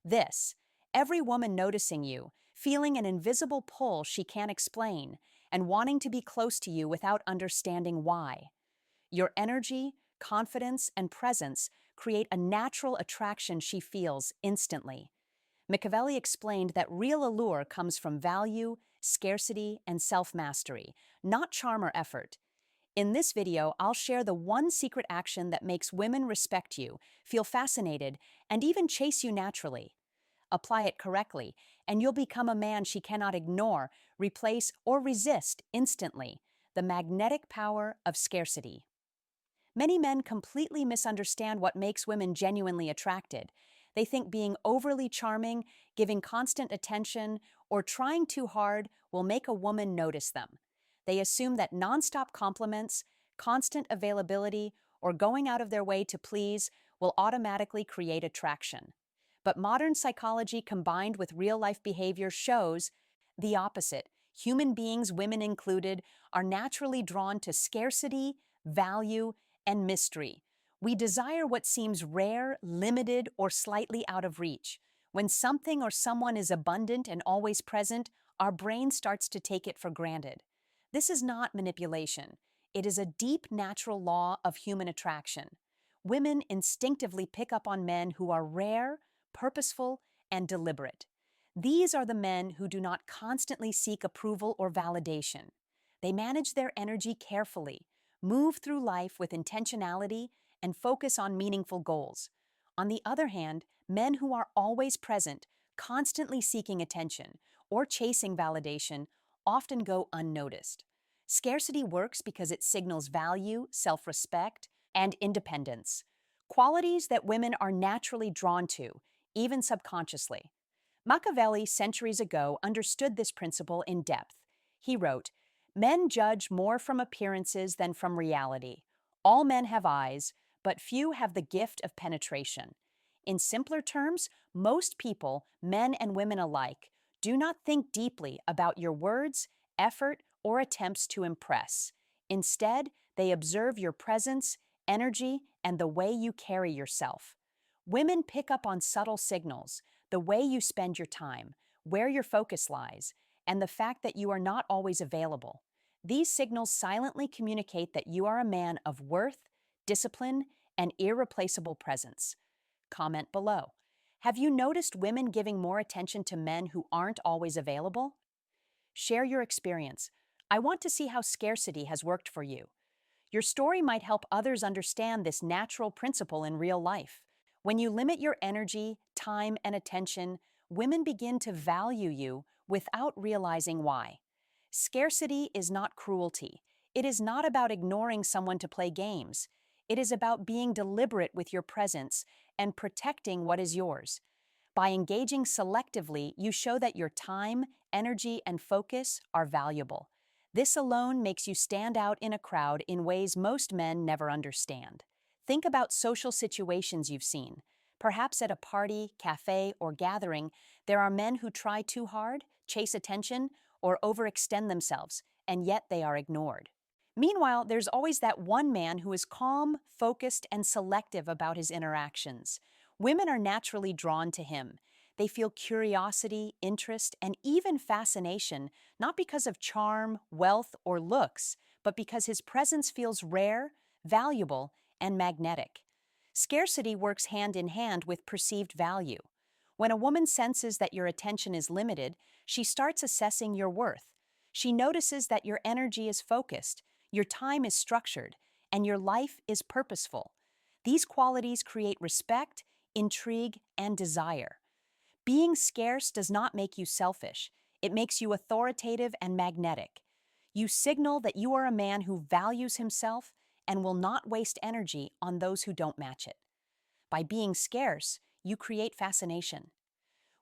This, every woman noticing you, feeling an invisible pull she can't explain, and wanting to be close to you without understanding why. Your energy, confidence, and presence create a natural attraction she feels instantly. Machiavelli explained that real allure comes from value, scarcity, and self-mastery, not charm or effort. In this video, I'll share the one secret action that makes women respect you, feel fascinated, and even chase you naturally. Apply it correctly, and you'll become a man she cannot ignore, replace, or resist instantly. The magnetic power of scarcity. Many men completely misunderstand what makes women genuinely attracted. They think being overly charming, giving constant attention, or trying too hard will make a woman notice them. They assume that nonstop compliments, constant availability, or going out of their way to please will automatically create attraction. But modern psychology combined with real-life behavior shows the opposite. Human beings, women included, are naturally drawn to scarcity, value, and mystery. We desire what seems rare, limited, or slightly out of reach. When something or someone is abundant and always present, our brain starts to take it for granted. This is not manipulation. It is a deep natural law of human attraction. Women instinctively pick up on men who are rare, purposeful, and deliberate. These are the men who do not constantly seek approval or validation. They manage their energy carefully, move through life with intentionality, and focus on meaningful goals. On the other hand, men who are always present, constantly seeking attention, or chasing validation often go unnoticed. Scarcity works because it signals value, self-respect, and independence, qualities that women are naturally drawn to, even subconsciously. Machiavelli, centuries ago, understood this principle in depth. He wrote, "Men judge more from appearances than from reality. All men have eyes, but few have the gift of penetration." In simpler terms, most people, men and women alike, do not think deeply about your words, effort, or attempts to impress. Instead, they observe your presence, energy, and the way you carry yourself. Women pick up on subtle signals, the way you spend your time, where your focus lies, and the fact that you are not always available. These signals silently communicate that you are a man of worth, discipline, and irreplaceable presence. Comment below. Have you noticed women giving more attention to men who aren't always available? Share your experience. I want to see how scarcity has worked for you. Your story might help others understand this natural principle in real life. When you limit your energy, time, and attention, women begin to value you without realizing why. Scarcity is not cruelty. It is not about ignoring someone to play games. It is about being deliberate with your presence and protecting what is yours. By engaging selectively, you show that your time, energy, and focus are valuable. This alone makes you stand out in a crowd in ways most men never understand. Think about social situations you've seen. Perhaps at a party, cafe, or gathering, there are men who try too hard, chase attention, or overextend themselves, and yet they are ignored. Meanwhile, there's always that one man who is calm, focused, and selective about his interactions. Women are naturally drawn to him. They feel curiosity, interest, and even fascination, not because of charm, wealth, or looks, but because his presence feels rare, valuable, and magnetic. Scarcity works hand in hand with perceived value. When a woman senses that your attention is limited, she starts assessing your worth. She notices that your energy is focused, your time is structured, and your life is purposeful. These qualities create respect, intrigue, and desire. Being scarce does not make you selfish. It makes you authoritative and magnetic. You signal that you are a man who values himself and will not waste energy on those who don't match it. By being scarce, you create fascination.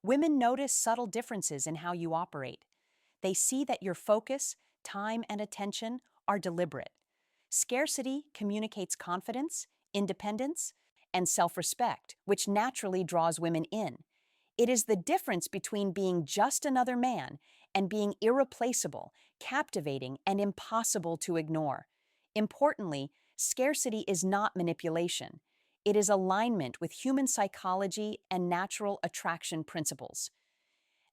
Women notice subtle differences in how you operate. They see that your focus, time, and attention are deliberate. Scarcity communicates confidence, independence, and self-respect, which naturally draws women in. It is the difference between being just another man and being irreplaceable, captivating, and impossible to ignore. Importantly, scarcity is not manipulation. It is alignment with human psychology and natural attraction principles.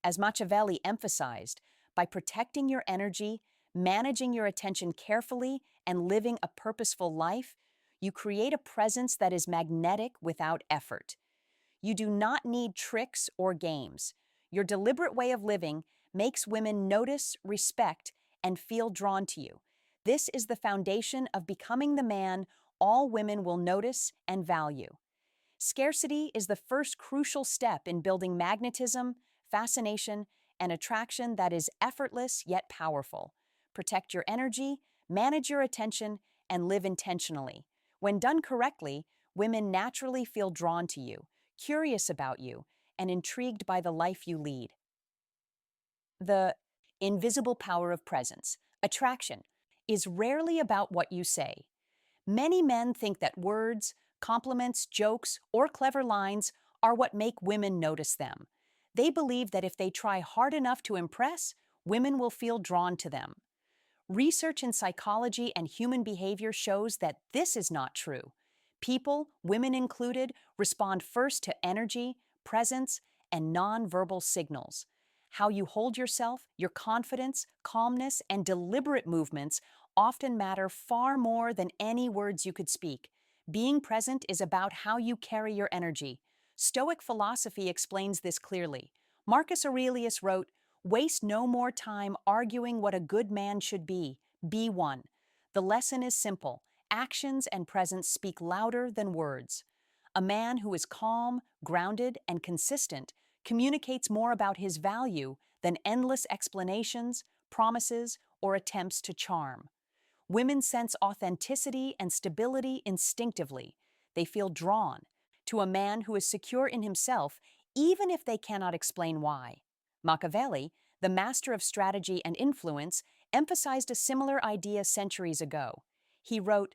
As Machiavelli emphasized, by protecting your energy, managing your attention carefully, and living a purposeful life, you create a presence that is magnetic without effort. You do not need tricks or games. Your deliberate way of living makes women notice, respect, and feel drawn to you. This is the foundation of becoming the man all women will notice and value. Scarcity is the first crucial step in building magnetism, fascination, and attraction that is effortless yet powerful. Protect your energy, manage your attention, and live intentionally. When done correctly, women naturally feel drawn to you, curious about you, and intrigued by the life you lead. The invisible power of presence, attraction, is rarely about what you say. Many men think that words, compliments, jokes, or clever lines are what make women notice them. They believe that if they try hard enough to impress, women will feel drawn to them. Research in psychology and human behavior shows that this is not true. People, women included, respond first to energy, presence, and nonverbal signals. How you hold yourself, your confidence, calmness, and deliberate movements often matter far more than any words you could speak. Being present is about how you carry your energy. Stoic philosophy explains this clearly. Marcus Aurelius wrote, "Waste no more time arguing what a good man should be. Be one." The lesson is simple. Actions and presence speak louder than words. A man who is calm, grounded, and consistent communicates more about his value than endless explanations, promises, or attempts to charm. Women sense authenticity and stability instinctively. They feel drawn to a man who is secure in himself, even if they cannot explain why. Machiavelli, the master of strategy and influence, emphasized a similar idea centuries ago. He wrote,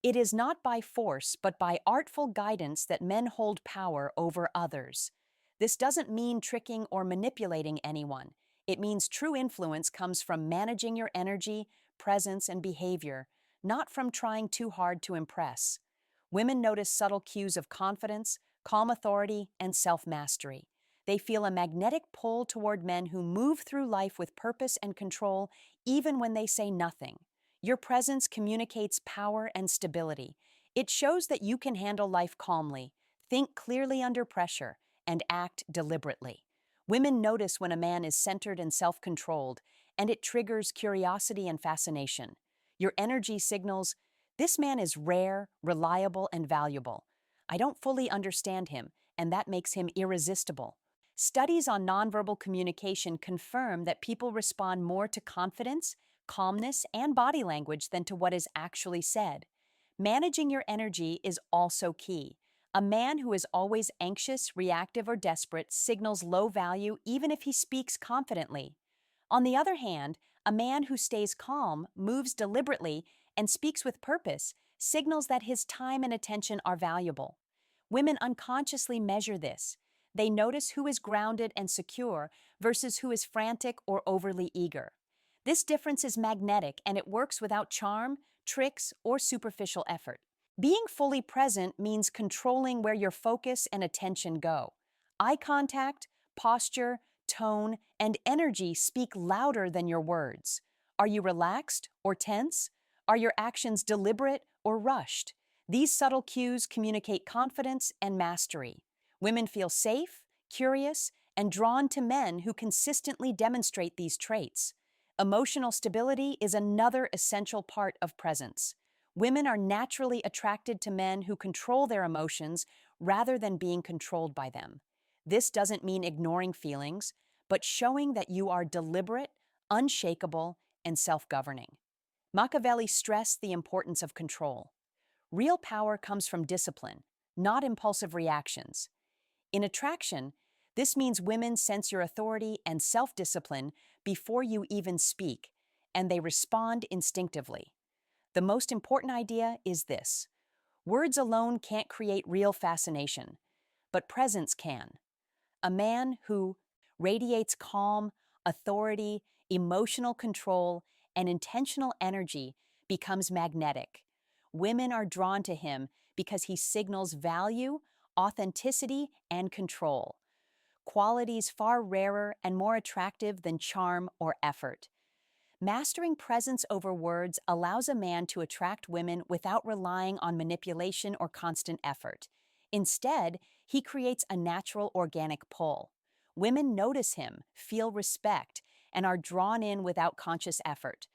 "It is not by force, but by artful guidance that men hold power over others." This doesn't mean tricking or manipulating anyone. It means true influence comes from managing your energy, presence, and behavior, not from trying too hard to impress. Women notice subtle cues of confidence, calm authority, and self-mastery. They feel a magnetic pull toward men who move through life with purpose and control, even when they say nothing. Your presence communicates power and stability. It shows that you can handle life calmly, think clearly under pressure, and act deliberately. Women notice when a man is centered and self-controlled, and it triggers curiosity and fascination. Your energy signals, "This man is rare, reliable, and valuable. I don't fully understand him, and that makes him irresistible." Studies on nonverbal communication confirm that people respond more to confidence, calmness, and body language than to what is actually said. Managing your energy is also key. A man who is always anxious, reactive, or desperate signals low value even if he speaks confidently. On the other hand, a man who stays calm, moves deliberately, and speaks with purpose signals that his time and attention are valuable. Women unconsciously measure this. They notice who is grounded and secure versus who is frantic or overly eager. This difference is magnetic, and it works without charm, tricks, or superficial effort. Being fully present means controlling where your focus and attention go. Eye contact, posture, tone, and energy speak louder than your words. Are you relaxed or tense? Are your actions deliberate or rushed? These subtle cues communicate confidence and mastery. Women feel safe, curious, and drawn to men who consistently demonstrate these traits. Emotional stability is another essential part of presence. Women are naturally attracted to men who control their emotions rather than being controlled by them. This doesn't mean ignoring feelings, but showing that you are deliberate, unshakable, and self-governing. Machiavelli stressed the importance of control. Real power comes from discipline, not impulsive reactions. In attraction, this means women sense your authority and self-discipline before you even speak, and they respond instinctively. The most important idea is this: words alone can't create real fascination, but presence can. A man who radiates calm, authority, emotional control, and intentional energy becomes magnetic. Women are drawn to him because he signals value, authenticity, and control. Qualities far rarer and more attractive than charm or effort. Mastering presence over words allows a man to attract women without relying on manipulation or constant effort. Instead, he creates a natural organic pull. Women notice him, feel respect, and are drawn in without conscious effort.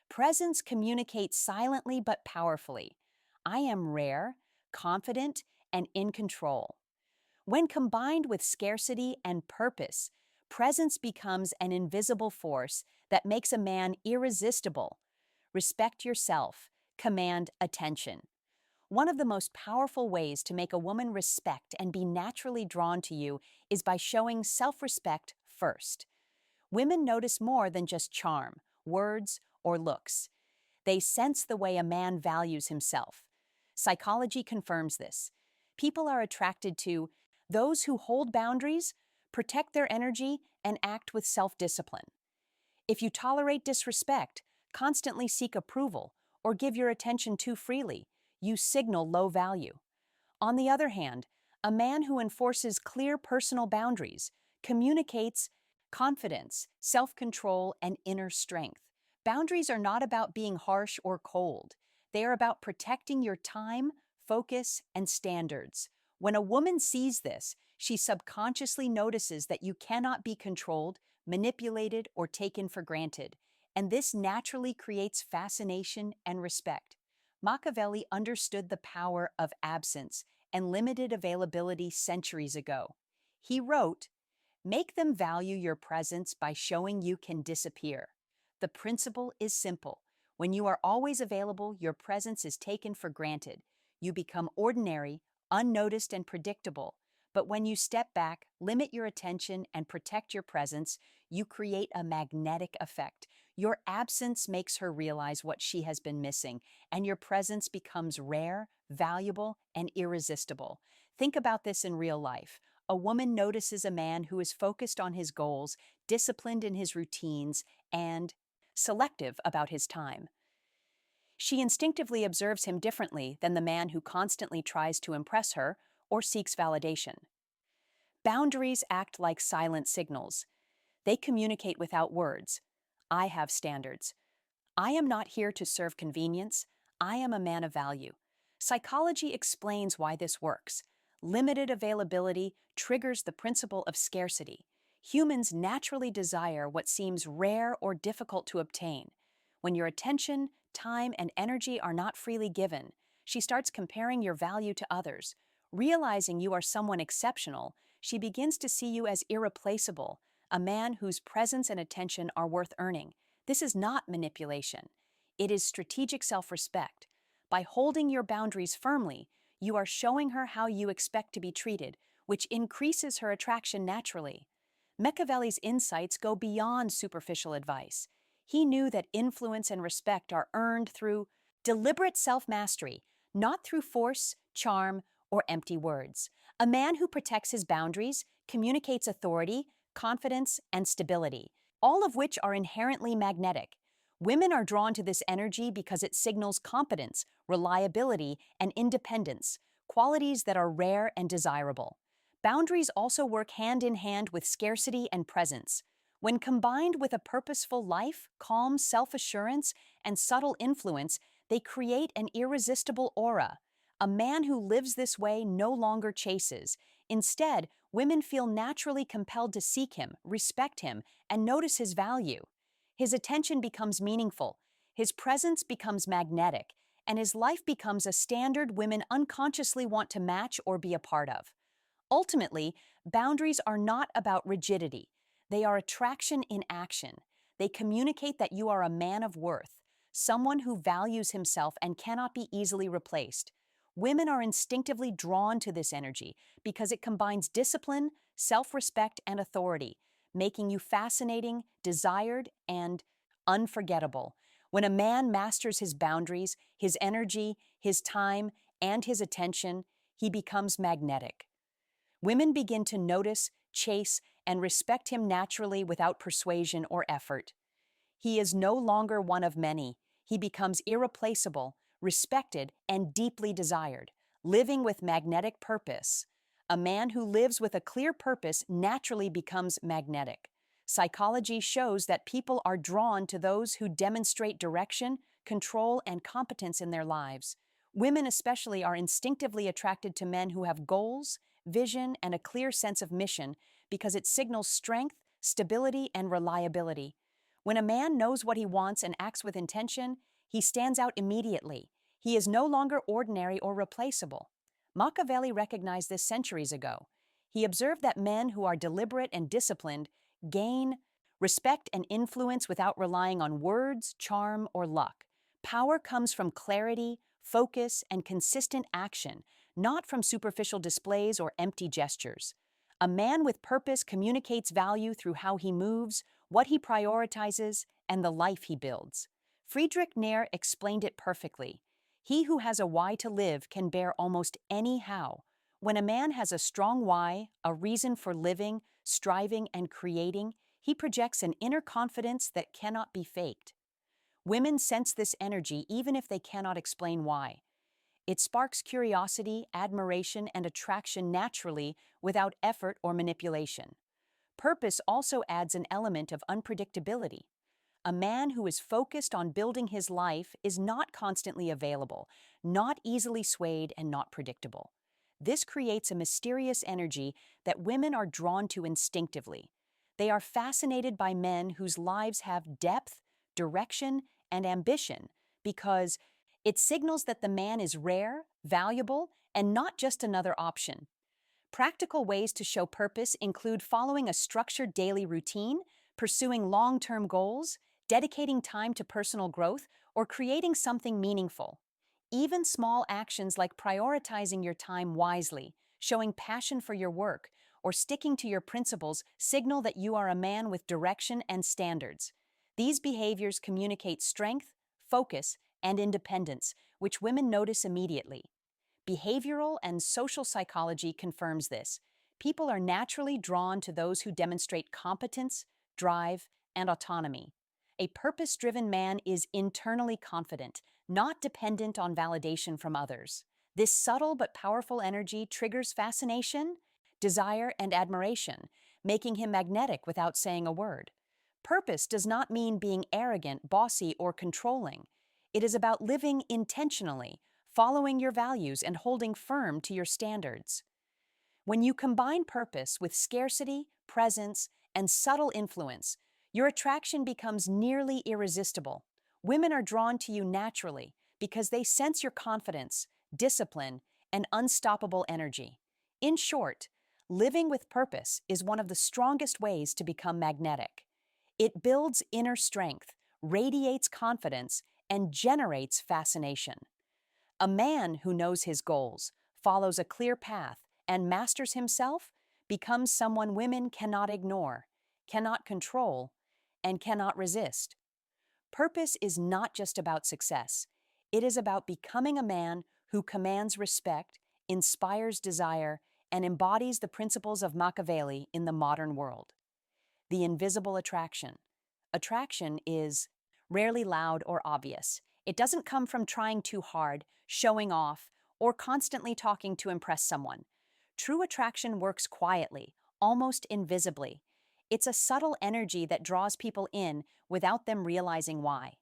Presence communicates silently but powerfully. I am rare, confident, and in control. When combined with scarcity and purpose, presence becomes an invisible force that makes a man irresistible. Respect yourself, command attention. One of the most powerful ways to make a woman respect and be naturally drawn to you is by showing self-respect first. Women notice more than just charm, words, or looks. They sense the way a man values himself. Psychology confirms this. People are attracted to those who hold boundaries, protect their energy, and act with self-discipline. If you tolerate disrespect, constantly seek approval, or give your attention too freely, you signal low value. On the other hand, a man who enforces clear personal boundaries communicates confidence, self-control, and inner strength. Boundaries are not about being harsh or cold. They are about protecting your time, focus, and standards. When a woman sees this, she subconsciously notices that you cannot be controlled, manipulated, or taken for granted, and this naturally creates fascination and respect. Machiavelli understood the power of absence and limited availability centuries ago. He wrote, "Make them value your presence by showing you can disappear." The principle is simple. When you are always available, your presence is taken for granted. You become ordinary, unnoticed, and predictable. But when you step back, limit your attention, and protect your presence, you create a magnetic effect. Your absence makes her realize what she has been missing, and your presence becomes rare, valuable, and irresistible. Think about this in real life. A woman notices a man who is focused on his goals, disciplined in his routines, and selective about his time. She instinctively observes him differently than the man who constantly tries to impress her or seeks validation. Boundaries act like silent signals. They communicate without words. I have standards. I am not here to serve convenience. I am a man of value. Psychology explains why this works. Limited availability triggers the principle of scarcity. Humans naturally desire what seems rare or difficult to obtain. When your attention, time, and energy are not freely given, she starts comparing your value to others. Realizing you are someone exceptional, she begins to see you as irreplaceable, a man whose presence and attention are worth earning. This is not manipulation. It is strategic self-respect. By holding your boundaries firmly, you are showing her how you expect to be treated, which increases her attraction naturally. Machiavelli's insights go beyond superficial advice. He knew that influence and respect are earned through deliberate self-mastery, not through force, charm, or empty words. A man who protects his boundaries communicates authority, confidence, and stability, all of which are inherently magnetic. Women are drawn to this energy because it signals competence, reliability, and independence, qualities that are rare and desirable. Boundaries also work hand in hand with scarcity and presence. When combined with a purposeful life, calm self-assurance, and subtle influence, they create an irresistible aura. A man who lives this way no longer chases. Instead, women feel naturally compelled to seek him, respect him, and notice his value. His attention becomes meaningful, his presence becomes magnetic, and his life becomes a standard women unconsciously want to match or be a part of. Ultimately, boundaries are not about rigidity. They are attraction in action. They communicate that you are a man of worth, someone who values himself and cannot be easily replaced. Women are instinctively drawn to this energy because it combines discipline, self-respect, and authority, making you fascinating, desired, and unforgettable. When a man masters his boundaries, his energy, his time, and his attention, he becomes magnetic. Women begin to notice, chase, and respect him naturally without persuasion or effort. He is no longer one of many. He becomes irreplaceable, respected, and deeply desired. Living with magnetic purpose. A man who lives with a clear purpose naturally becomes magnetic. Psychology shows that people are drawn to those who demonstrate direction, control, and competence in their lives. Women especially are instinctively attracted to men who have goals, vision, and a clear sense of mission because it signals strength, stability, and reliability. When a man knows what he wants and acts with intention, he stands out immediately. He is no longer ordinary or replaceable. Machiavelli recognized this centuries ago. He observed that men who are deliberate and disciplined gain respect and influence without relying on words, charm, or luck. Power comes from clarity, focus, and consistent action, not from superficial displays or empty gestures. A man with purpose communicates value through how he moves, what he prioritizes, and the life he builds. Friedrich Nietzsche explained it perfectly. He who has a why to live can bear almost any how. When a man has a strong why, a reason for living, striving, and creating, he projects an inner confidence that cannot be faked. Women sense this energy even if they cannot explain why. It sparks curiosity, admiration, and attraction naturally without effort or manipulation. Purpose also adds an element of unpredictability. A man who is focused on building his life is not constantly available, not easily swayed, and not predictable. This creates a mysterious energy that women are drawn to instinctively. They are fascinated by men whose lives have depth, direction, and ambition because it signals that the man is rare, valuable, and not just another option. Practical ways to show purpose include following a structured daily routine, pursuing long-term goals, dedicating time to personal growth, or creating something meaningful. Even small actions like prioritizing your time wisely, showing passion for your work, or sticking to your principles signal that you are a man with direction and standards. These behaviors communicate strength, focus, and independence, which women notice immediately. Behavioral and social psychology confirms this. People are naturally drawn to those who demonstrate competence, drive, and autonomy. A purpose-driven man is internally confident, not dependent on validation from others. This subtle but powerful energy triggers fascination, desire, and admiration, making him magnetic without saying a word. Purpose does not mean being arrogant, bossy, or controlling. It is about living intentionally, following your values, and holding firm to your standards. When you combine purpose with scarcity, presence, and subtle influence, your attraction becomes nearly irresistible. Women are drawn to you naturally because they sense your confidence, discipline, and unstoppable energy. In short, living with purpose is one of the strongest ways to become magnetic. It builds inner strength, radiates confidence, and generates fascination. A man who knows his goals, follows a clear path, and masters himself becomes someone women cannot ignore, cannot control, and cannot resist. Purpose is not just about success. It is about becoming a man who commands respect, inspires desire, and embodies the principles of Machiavelli in the modern world. The invisible attraction. Attraction is rarely loud or obvious. It doesn't come from trying too hard, showing off, or constantly talking to impress someone. True attraction works quietly, almost invisibly. It's a subtle energy that draws people in without them realizing why.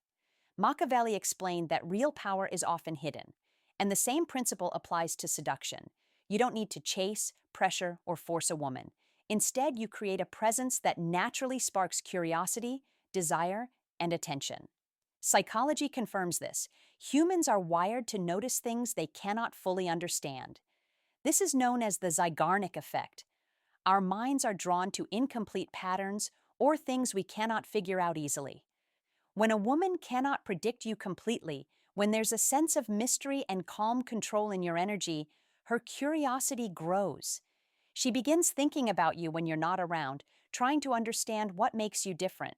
Machiavelli explained that real power is often hidden, and the same principle applies to seduction. You don't need to chase, pressure, or force a woman. Instead, you create a presence that naturally sparks curiosity, desire, and attention. Psychology confirms this. Humans are wired to notice things they cannot fully understand. This is known as the Zeigarnik effect. Our minds are drawn to incomplete patterns or things we cannot figure out easily. When a woman cannot predict you completely, when there's a sense of mystery and calm control in your energy, her curiosity grows. She begins thinking about you when you're not around, trying to understand what makes you different.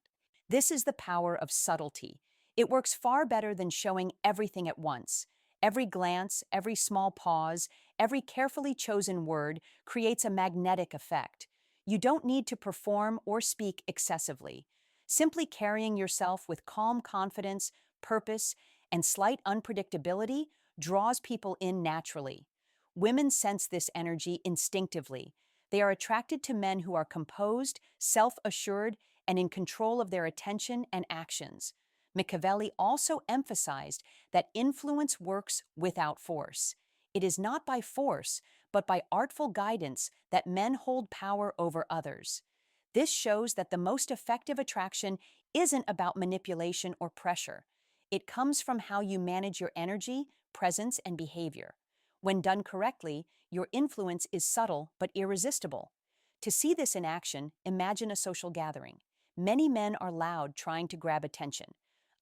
This is the power of subtlety. It works far better than showing everything at once. Every glance, every small pause, every carefully chosen word creates a magnetic effect. You don't need to perform or speak excessively. Simply carrying yourself with calm confidence, purpose, and slight unpredictability draws people in naturally. Women sense this energy instinctively. They are attracted to men who are composed, self-assured, and in control of their attention and actions. Machiavelli also emphasized that influence works without force. It is not by force, but by artful guidance that men hold power over others. This shows that the most effective attraction isn't about manipulation or pressure. It comes from how you manage your energy, presence, and behavior. When done correctly, your influence is subtle but irresistible. To see this in action, imagine a social gathering. Many men are loud, trying to grab attention.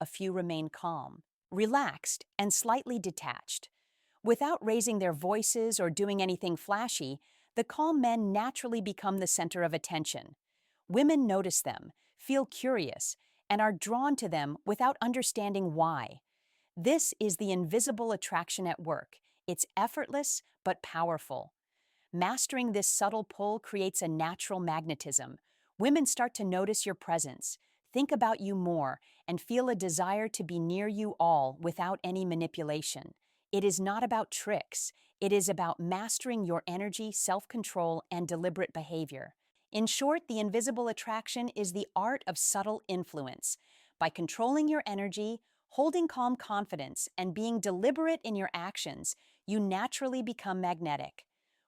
A few remain calm, relaxed, and slightly detached. Without raising their voices or doing anything flashy, the calm men naturally become the center of attention. Women notice them, feel curious, and are drawn to them without understanding why. This is the invisible attraction at work. It's effortless but powerful. Mastering this subtle pull creates a natural magnetism. Women start to notice your presence, think about you more, and feel a desire to be near you all without any manipulation. It is not about tricks. It is about mastering your energy, self-control, and deliberate behavior. In short, the invisible attraction is the art of subtle influence. By controlling your energy, holding calm confidence, and being deliberate in your actions, you naturally become magnetic.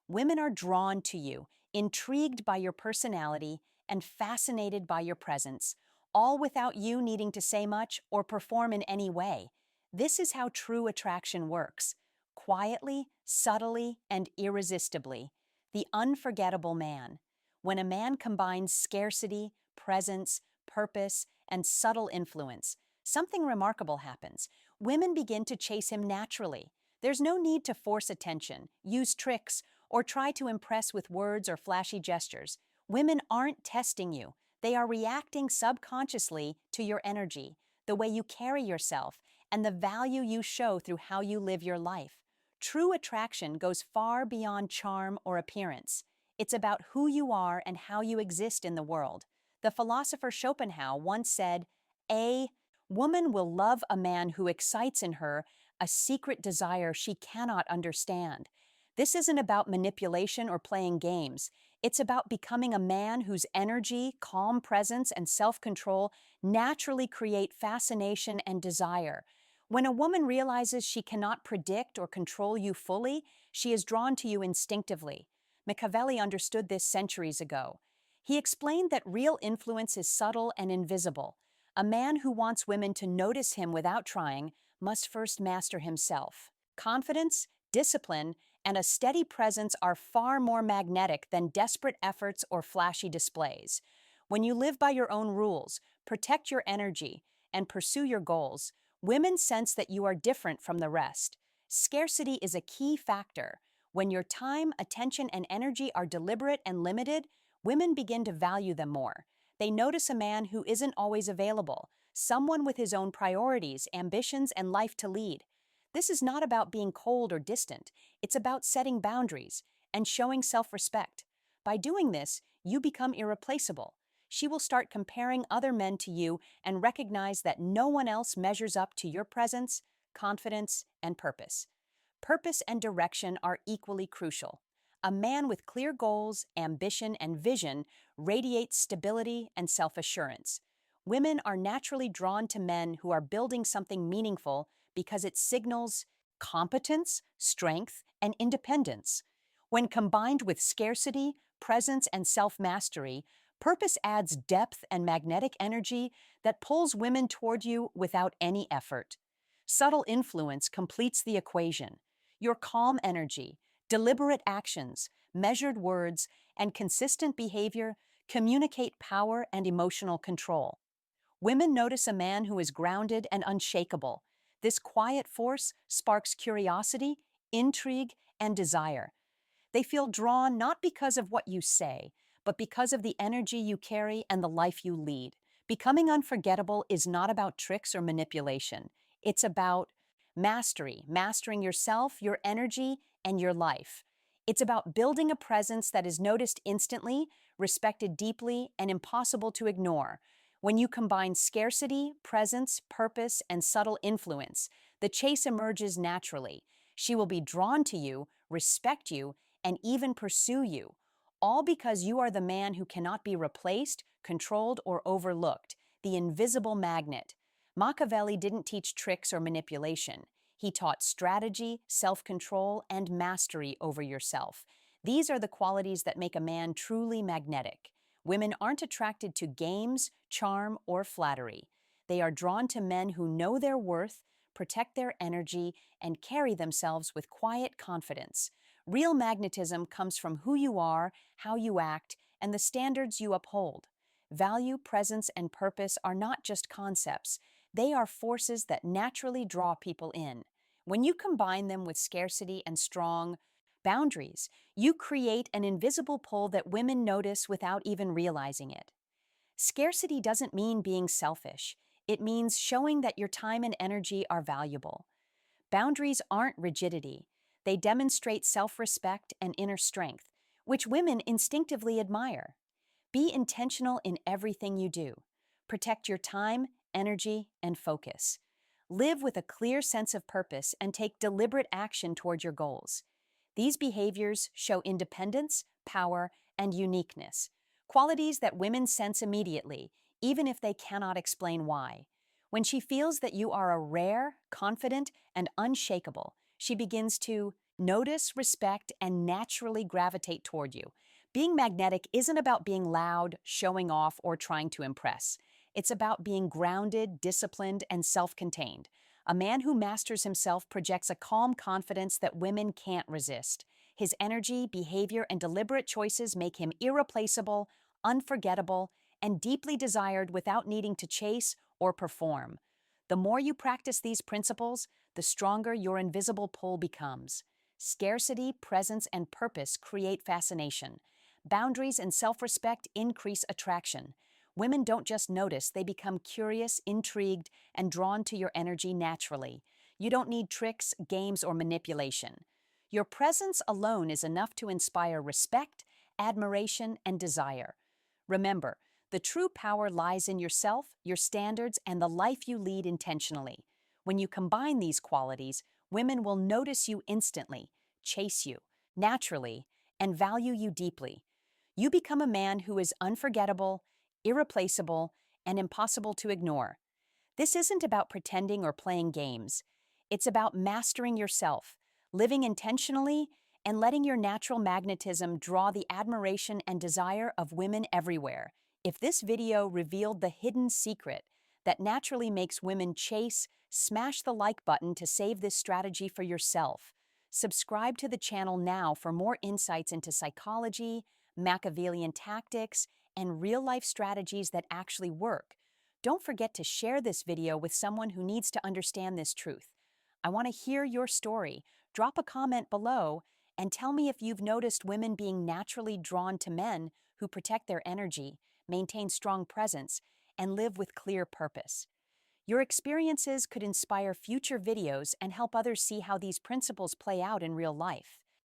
Women are drawn to you, intrigued by your personality, and fascinated by your presence, all without you needing to say much or perform in any way. This is how true attraction works: quietly, subtly, and irresistibly. The unforgettable man. When a man combines scarcity, presence, purpose, and subtle influence, something remarkable happens. Women begin to chase him naturally. There's no need to force attention, use tricks, or try to impress with words or flashy gestures. Women aren't testing you. They are reacting subconsciously to your energy, the way you carry yourself, and the value you show through how you live your life. True attraction goes far beyond charm or appearance. It's about who you are and how you exist in the world. The philosopher Schopenhauer once said, "A woman will love a man who excites in her a secret desire she cannot understand." This isn't about manipulation or playing games. It's about becoming a man whose energy, calm presence, and self-control naturally create fascination and desire. When a woman realizes she cannot predict or control you fully, she is drawn to you instinctively. Machiavelli understood this centuries ago. He explained that real influence is subtle and invisible. A man who wants women to notice him without trying must first master himself. Confidence, discipline, and a steady presence are far more magnetic than desperate efforts or flashy displays. When you live by your own rules, protect your energy, and pursue your goals, women sense that you are different from the rest. Scarcity is a key factor. When your time, attention, and energy are deliberate and limited, women begin to value them more. They notice a man who isn't always available, someone with his own priorities, ambitions, and life to lead. This is not about being cold or distant. It's about setting boundaries and showing self-respect. By doing this, you become irreplaceable. She will start comparing other men to you and recognize that no one else measures up to your presence, confidence, and purpose. Purpose and direction are equally crucial. A man with clear goals, ambition, and vision radiates stability and self-assurance. Women are naturally drawn to men who are building something meaningful because it signals competence, strength, and independence. When combined with scarcity, presence, and self-mastery, purpose adds depth and magnetic energy that pulls women toward you without any effort. Subtle influence completes the equation. Your calm energy, deliberate actions, measured words, and consistent behavior communicate power and emotional control. Women notice a man who is grounded and unshakable. This quiet force sparks curiosity, intrigue, and desire. They feel drawn not because of what you say, but because of the energy you carry and the life you lead. Becoming unforgettable is not about tricks or manipulation. It's about mastery, mastering yourself, your energy, and your life. It's about building a presence that is noticed instantly, respected deeply, and impossible to ignore. When you combine scarcity, presence, purpose, and subtle influence, the chase emerges naturally. She will be drawn to you respect you, and even pursue you, all because you are the man who cannot be replaced, controlled, or overlooked, the invisible magnet. Machiavelli didn't teach tricks or manipulation. He taught strategy, self-control, and mastery over yourself. These are the qualities that make a man truly magnetic. Women aren't attracted to games, charm, or flattery. They are drawn to men who know their worth, protect their energy, and carry themselves with quiet confidence. Real magnetism comes from who you are, how you act, and the standards you uphold. Value, presence, and purpose are not just concepts. They are forces that naturally draw people in. When you combine them with scarcity and strong boundaries, you create an invisible pull that women notice without even realizing it. Scarcity doesn't mean being selfish. It means showing that your time and energy are valuable. Boundaries aren't rigidity. They demonstrate self-respect and inner strength, which women instinctively admire. Be intentional in everything you do. Protect your time, energy, and focus. Live with a clear sense of purpose and take deliberate action toward your goals. These behaviors show independence, power, and uniqueness, qualities that women sense immediately, even if they cannot explain why. When she feels that you are a rare, confident, and unshakable, she begins to notice, respect, and naturally gravitate toward you. Being magnetic isn't about being loud, showing off, or trying to impress. It's about being grounded, disciplined, and self-contained. A man who masters himself projects a calm confidence that women can't resist. His energy, behavior, and deliberate choices make him irreplaceable, unforgettable, and deeply desired without needing to chase or perform. The more you practice these principles, the stronger your invisible pull becomes. Scarcity, presence, and purpose create fascination. Boundaries and self-respect increase attraction. Women don't just notice, they become curious, intrigued, and drawn to your energy naturally. You don't need tricks, games, or manipulation. Your presence alone is enough to inspire respect, admiration, and desire. Remember, the true power lies in yourself, your standards, and the life you lead intentionally. When you combine these qualities, women will notice you instantly, chase you naturally, and value you deeply. You become a man who is unforgettable, irreplaceable, and impossible to ignore. This isn't about pretending or playing games. It's about mastering yourself, living intentionally, and letting your natural magnetism draw the admiration and desire of women everywhere. If this video revealed the hidden secret that naturally makes women chase, smash the like button to save this strategy for yourself. Subscribe to the channel now for more insights into psychology, Machiavellian tactics, and real-life strategies that actually work. Don't forget to share this video with someone who needs to understand this truth. I want to hear your story. Drop a comment below and tell me if you've noticed women being naturally drawn to men who protect their energy, maintain strong presence, and live with clear purpose. Your experiences could inspire future videos and help others see how these principles play out in real life.